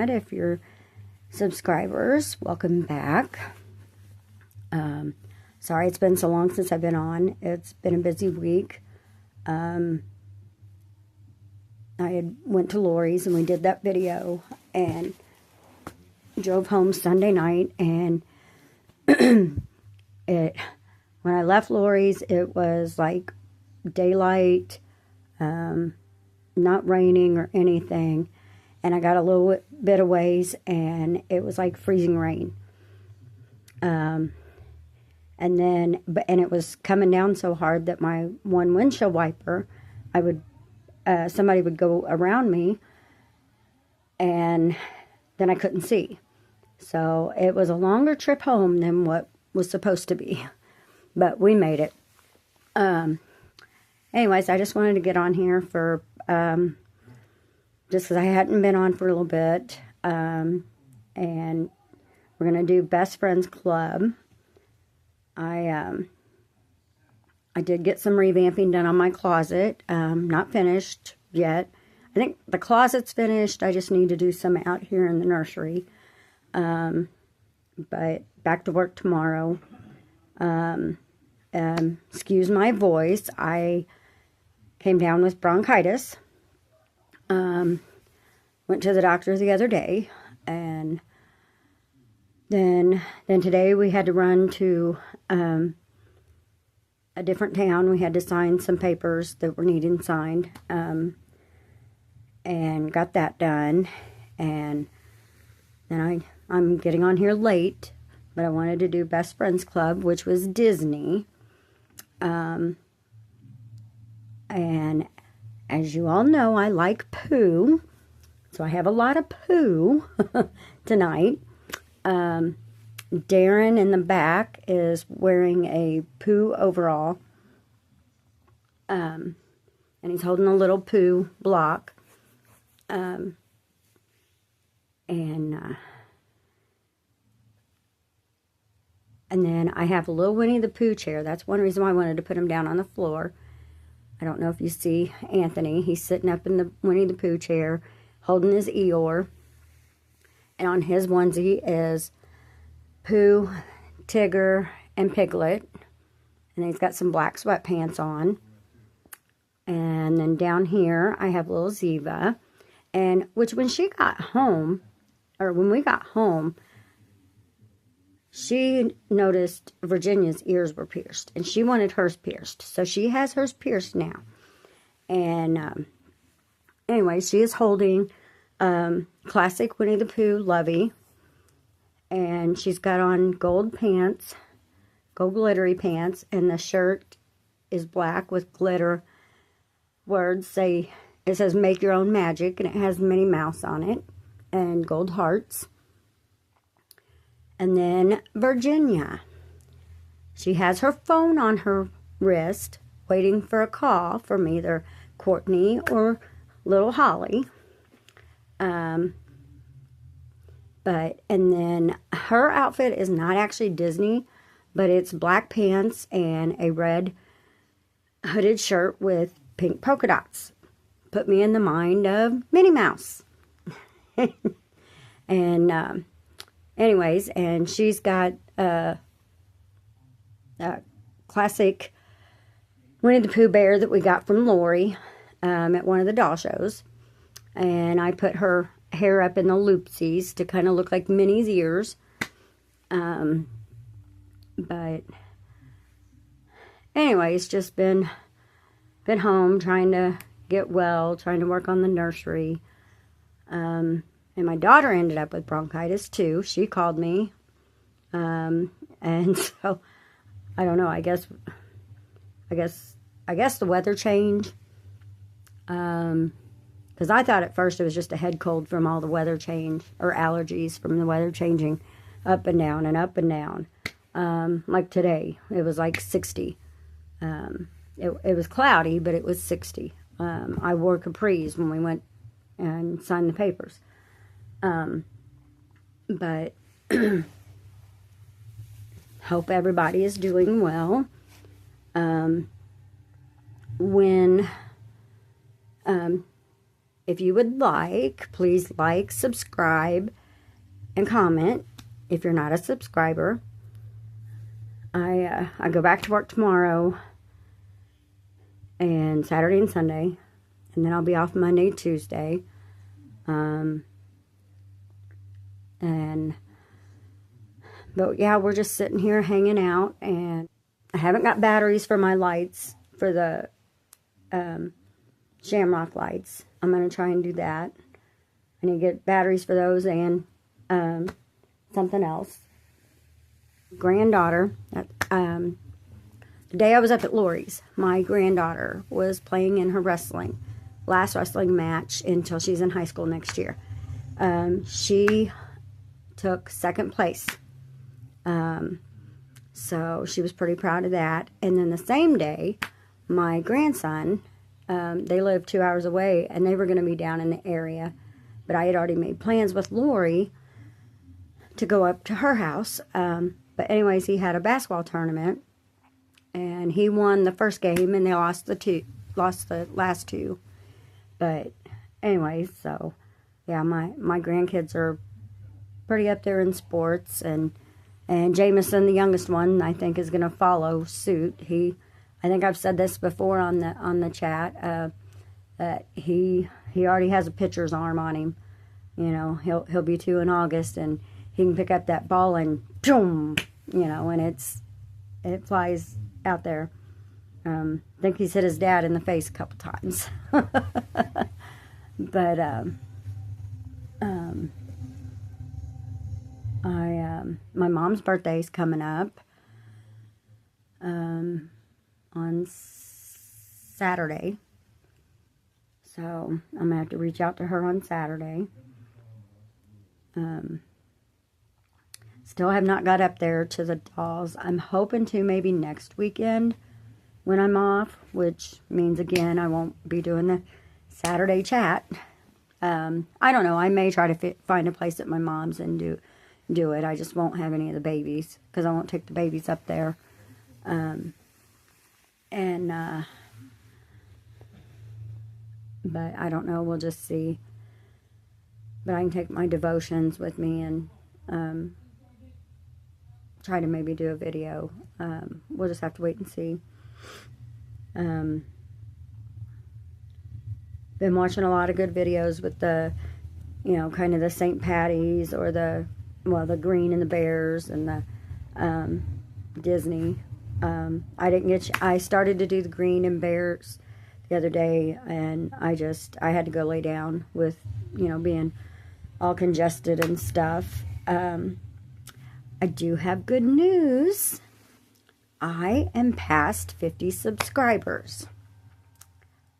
not. If you're subscribers, welcome back. Sorry it's been so long since I've been on. It's been a busy week. I had went to Lori's and we did that video and drove home Sunday night, and when I left Lori's, it was like daylight, not raining or anything, and I got a little bit of ways and it was like freezing rain. And it was coming down so hard that my one windshield wiper, somebody would go around me and then I couldn't see. So it was a longer trip home than what was supposed to be, but we made it. Anyways, I just wanted to get on here for, just because I hadn't been on for a little bit, and we're going to do Best Friends Club. I did get some revamping done on my closet, not finished yet. I think the closet's finished, I just need to do some out here in the nursery, but back to work tomorrow. Excuse my voice, I came down with bronchitis. Went to the doctor the other day, and then today we had to run to a different town. We had to sign some papers that were needing signed, and got that done. And then I'm getting on here late, but I wanted to do Best Friends Club, which was Disney. And as you all know, I like poo, so I have a lot of poo tonight. Darren in the back is wearing a poo overall, and he's holding a little poo block, and then I have a little Winnie the Pooh chair. That's one reason why I wanted to put him down on the floor. I don't know if you see Anthony. He's sitting up in the Winnie the Pooh chair, holding his Eeyore. And on his onesie is Pooh, Tigger, and Piglet. And he's got some black sweatpants on. And then down here, I have little Ziva. And which when she got home, or when we got home, she noticed Virginia's ears were pierced, and she wanted hers pierced. So she has hers pierced now. And anyway, she is holding classic Winnie the Pooh Lovey, and she's got on gold pants, gold glittery pants, and the shirt is black with glitter words. It says "Make Your Own Magic," and it has Minnie Mouse on it, and gold hearts. And then Virginia, she has her phone on her wrist, waiting for a call from either Courtney or little Holly. And then her outfit is not actually Disney, but it's black pants and a red hooded shirt with pink polka dots. Put me in the mind of Minnie Mouse. And, anyways, and she's got a classic Winnie the Pooh bear that we got from Lori at one of the doll shows. And I put her hair up in the loopsies to kind of look like Minnie's ears. But anyways, just been home trying to get well, trying to work on the nursery. And my daughter ended up with bronchitis too. She called me. And so I don't know, I guess the weather change. Because I thought at first it was just a head cold from all the weather change, or allergies from the weather changing up and down and up and down. Like today, it was like 60. It was cloudy, but it was 60. I wore capris when we went and signed the papers. But hope everybody is doing well. if you would like, please like, subscribe, and comment if you're not a subscriber. I go back to work tomorrow and Saturday and Sunday, and then I'll be off Monday and Tuesday. But yeah, we're just sitting here hanging out, and I haven't got batteries for my lights, for the Shamrock lights. I'm going to try and do that. I need to get batteries for those and something else. Granddaughter, the day I was up at Lori's, my granddaughter was playing in her last wrestling match until she's in high school next year. She took second place. So she was pretty proud of that. And then the same day, my grandson, they live 2 hours away, and they were going to be down in the area. But I had already made plans with Lori to go up to her house. But anyways, he had a basketball tournament, and he won the first game, and they lost the last two. But anyways, so yeah, my grandkids are pretty up there in sports, and Jameson, the youngest one, I think is going to follow suit. I think I've said this before on the chat, that he already has a pitcher's arm on him. You know, he'll be 2 in August, and he can pick up that ball and boom, you know, and it flies out there. I think he's hit his dad in the face a couple times. But my mom's birthday's coming up on Saturday, so I'm gonna have to reach out to her on Saturday. Still have not got up there to the dolls. I'm hoping to maybe next weekend when I'm off, which means again I won't be doing the Saturday chat. I don't know. I may try to find a place at my mom's and do it. I just won't have any of the babies because I won't take the babies up there. But I don't know. We'll just see. But I can take my devotions with me and try to maybe do a video. We'll just have to wait and see. Been watching a lot of good videos with the, you know, kind of the St. Patty's or the green and the bears and the Disney. I started to do the green and bears the other day, and I had to go lay down with, you know, being all congested and stuff. I do have good news. I am past 50 subscribers.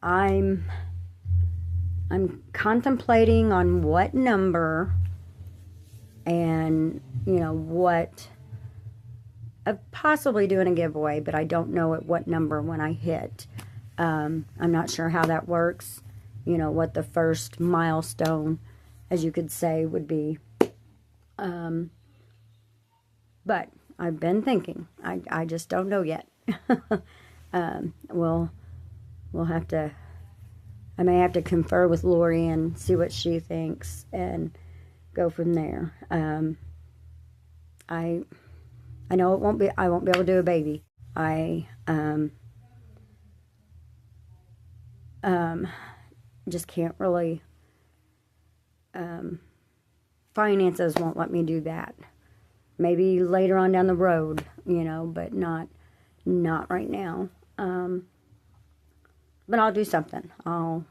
I'm contemplating on what number and, you know, what possibly doing a giveaway, but I don't know at what number when I hit. I'm not sure how that works, you know, what the first milestone, as you could say, would be. But I've been thinking. I just don't know yet. We'll have to, I may have to confer with Lori and see what she thinks and go from there. I know I won't be able to do a baby. I just can't really, finances won't let me do that. Maybe later on down the road, you know, but not right now. But I'll do something. I'll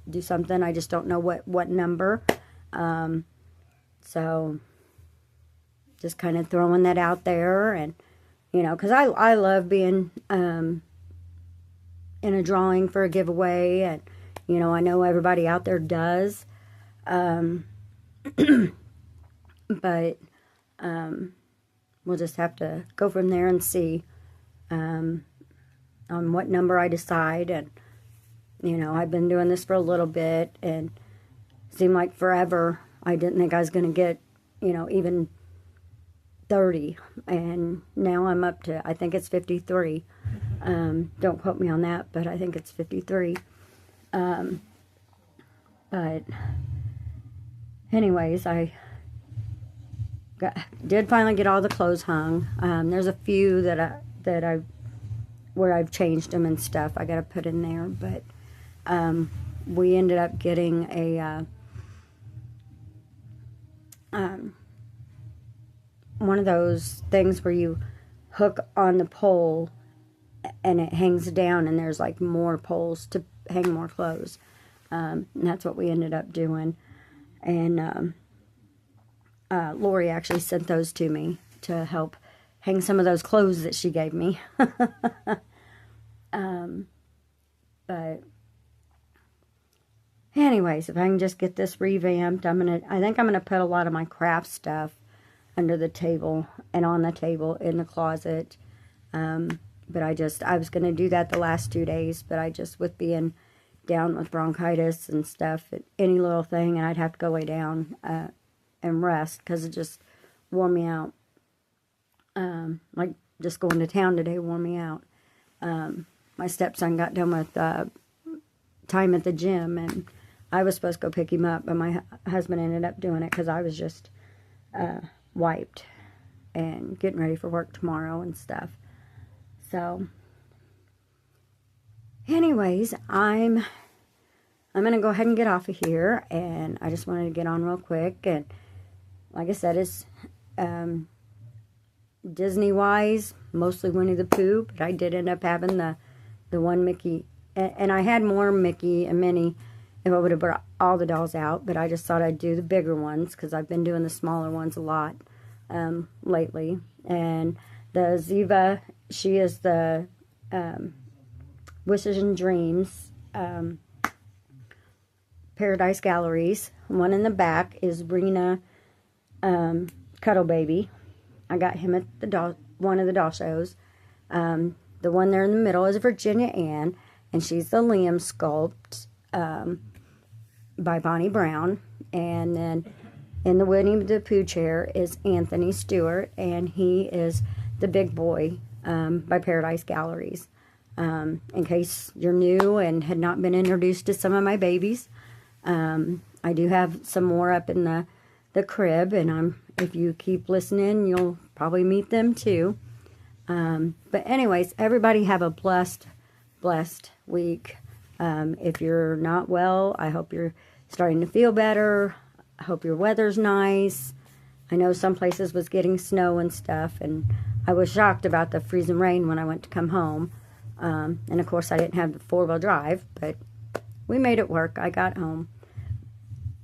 do something. I just don't know what number. So just kind of throwing that out there, and you know, because I love being in a drawing for a giveaway, and you know, I know everybody out there does. But we'll just have to go from there and see on what number I decide. And you know, I've been doing this for a little bit, and it seemed like forever. I didn't think I was going to get, you know, even 30, and now I'm up to, I think it's 53. Don't quote me on that, but I think it's 53. But anyways, I did finally get all the clothes hung. There's a few where I've changed them and stuff I got to put in there, but we ended up getting a one of those things where you hook on the pole and it hangs down, and there's like more poles to hang more clothes. And that's what we ended up doing. And Lori actually sent those to me to help hang some of those clothes that she gave me. But anyways, if I can just get this revamped, I think I'm gonna put a lot of my craft stuff under the table and on the table in the closet. But I was gonna do that the last 2 days, but I just, with being down with bronchitis and stuff, any little thing, and I'd have to go lay down and rest because it just wore me out. Like just going to town today wore me out. My stepson got done with time at the gym, and I was supposed to go pick him up, but my husband ended up doing it because I was just wiped and getting ready for work tomorrow and stuff. So anyways, I'm going to go ahead and get off of here, and I just wanted to get on real quick. And like I said, it's Disney-wise, mostly Winnie the Pooh, but I did end up having the one Mickey, and I had more Mickey and Minnie if I would have brought all the dolls out, but I just thought I'd do the bigger ones because I've been doing the smaller ones a lot lately. And the Ziva, she is the Wishes and Dreams Paradise Galleries. One in the back is Rena Cuddle Baby. I got him at one of the doll shows. The one there in the middle is Virginia Ann, and she's the Liam sculpt by Bonnie Brown. And then in the Winnie the Pooh chair is Anthony Stewart, and he is the big boy by Paradise Galleries. In case you're new and had not been introduced to some of my babies, I do have some more up in the crib, and if you keep listening, you'll probably meet them too. But anyways, everybody have a blessed week. If you're not well, I hope you're starting to feel better. I hope your weather's nice. I know some places was getting snow and stuff, and I was shocked about the freezing rain when I went to come home. And of course I didn't have the 4-wheel drive, but we made it work. I got home.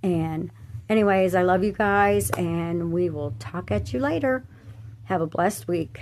And anyways, I love you guys, and we will talk at you later. Have a blessed week.